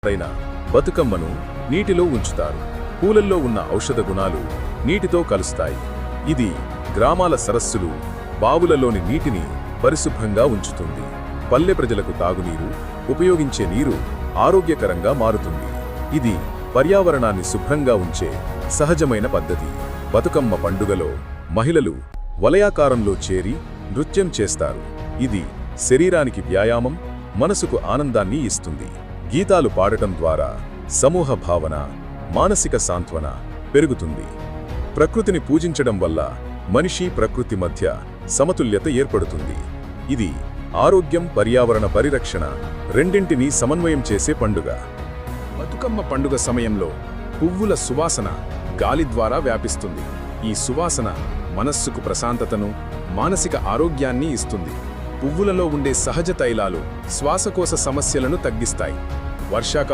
అయిన బతుకమ్మను నీటిలో ఉంచుతారు. పూలల్లో ఉన్న ఔషధ గుణాలు నీటితో కలుస్తాయి. ఇది గ్రామాల సరస్సులు, బావులలోని నీటిని పరిశుభ్రంగా ఉంచుతుంది. పల్లె ప్రజలకు తాగునీరు, ఉపయోగించే నీరు ఆరోగ్యకరంగా మారుతుంది. ఇది పర్యావరణాన్ని శుభ్రంగా ఉంచే సహజమైన పద్ధతి. బతుకమ్మ పండుగలో మహిళలు వలయాకారంలో చేరి నృత్యం చేస్తారు. ఇది శరీరానికి వ్యాయామం, మనసుకు ఆనందాన్ని ఇస్తుంది. గీతాలు పాడటం ద్వారా సమూహ భావన, మానసిక సాంత్వన పెరుగుతుంది. ప్రకృతిని పూజించడం వల్ల మనిషి, ప్రకృతి మధ్య సమతుల్యత ఏర్పడుతుంది. ఇది ఆరోగ్యం, పర్యావరణ పరిరక్షణ రెండింటినీ సమన్వయం చేసే పండుగ. బతుకమ్మ పండుగ సమయంలో పువ్వుల సువాసన గాలి ద్వారా వ్యాపిస్తుంది. ఈ సువాసన మనస్సుకు ప్రశాంతతను, మానసిక ఆరోగ్యాన్ని ఇస్తుంది. పువ్వులలో ఉండే సహజ తైలాలు శ్వాసకోశ సమస్యలను తగ్గిస్తాయి. వర్షాకాలం